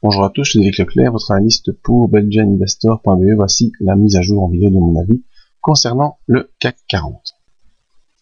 Bonjour à tous, je suis Eric Leclerc, votre analyste pour belgianinvestor.be. Voici la mise à jour en vidéo de mon avis concernant le CAC 40.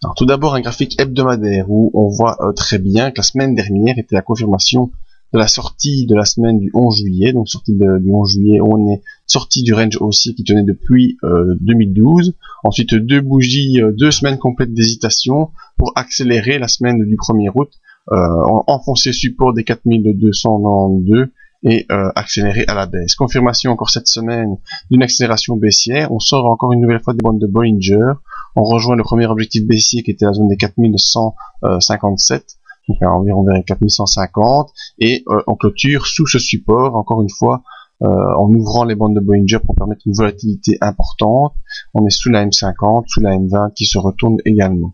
Alors tout d'abord un graphique hebdomadaire où on voit très bien que la semaine dernière était la confirmation de la sortie de la semaine du 11 juillet. Donc sortie du 11 juillet, on est sorti du range haussier qui tenait depuis 2012. Ensuite deux bougies, 2 semaines complètes d'hésitation pour accélérer la semaine du 1er août, enfoncer support des 4292 et accélérer à la baisse. Confirmation encore cette semaine d'une accélération baissière. On sort encore une nouvelle fois des bandes de Bollinger. On rejoint le premier objectif baissier qui était la zone des 4157, donc à environ vers les 4150, et on clôture sous ce support encore une fois en ouvrant les bandes de Bollinger pour permettre une volatilité importante. On est sous la M50, sous la M20 qui se retourne également.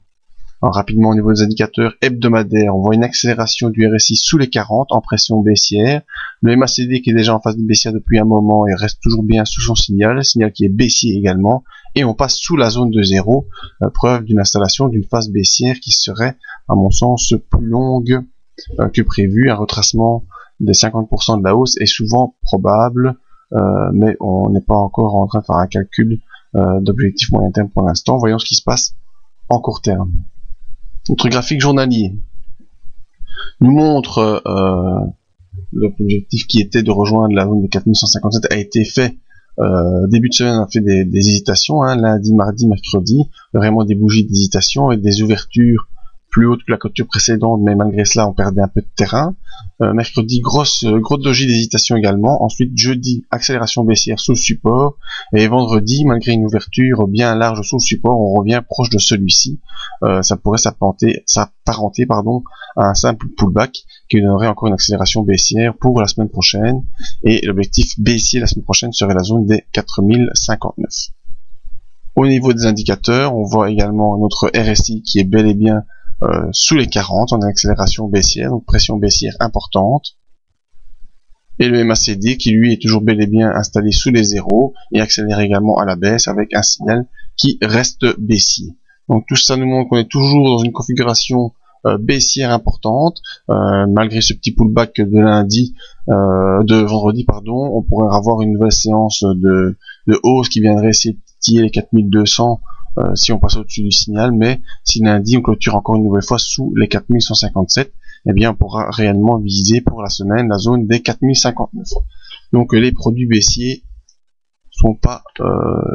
Alors, rapidement au niveau des indicateurs hebdomadaires, on voit une accélération du RSI sous les 40 en pression baissière. Le MACD qui est déjà en phase de baissière depuis un moment et reste toujours bien sous son signal qui est baissier également. Et on passe sous la zone de 0, preuve d'une installation d'une phase baissière qui serait, à mon sens, plus longue que prévu. Un retracement des 50% de la hausse est souvent probable, mais on n'est pas encore en train de faire un calcul d'objectif moyen terme pour l'instant. Voyons ce qui se passe en court terme. Notre graphique journalier nous montre l'objectif qui était de rejoindre la zone de 4157 a été fait. Début de semaine on a fait des hésitations, lundi, mardi, mercredi, vraiment des bougies d'hésitation avec des ouvertures plus hautes que la clôture précédente, mais malgré cela on perdait un peu de terrain. Mercredi, gros doji d'hésitation également. Ensuite jeudi, accélération baissière sous le support, et vendredi, malgré une ouverture bien large sous le support, on revient proche de celui-ci. Ça pourrait s'apparenter à un simple pullback qui donnerait encore une accélération baissière pour la semaine prochaine, et l'objectif baissier la semaine prochaine serait la zone des 4059. Au niveau des indicateurs, on voit également notre RSI qui est bel et bien sous les 40, on a une accélération baissière, donc pression baissière importante, et le MACD qui lui est toujours bel et bien installé sous les zéros et accélère également à la baisse avec un signal qui reste baissier. Donc tout ça nous montre qu'on est toujours dans une configuration baissière importante, malgré ce petit pullback de vendredi, on pourrait avoir une nouvelle séance de hausse qui viendrait essayer de titiller les 4200 si on passe au-dessus du signal, mais si lundi on clôture encore une nouvelle fois sous les 4157, eh bien on pourra réellement viser pour la semaine la zone des 4059. Donc les produits baissiers sont pas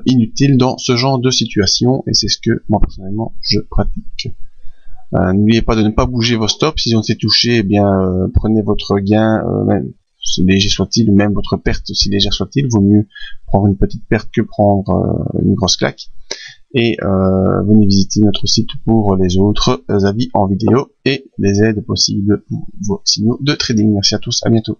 inutiles dans ce genre de situation, et c'est ce que moi personnellement je pratique. N'oubliez pas de ne pas bouger vos stops. Si on s'est touché, eh bien prenez votre gain, même si léger soit-il, ou même votre perte si légère soit-il. Vaut mieux prendre une petite perte que prendre une grosse claque. Et venez visiter notre site pour les autres avis en vidéo et les aides possibles pour vos signaux de trading. Merci à tous, à bientôt.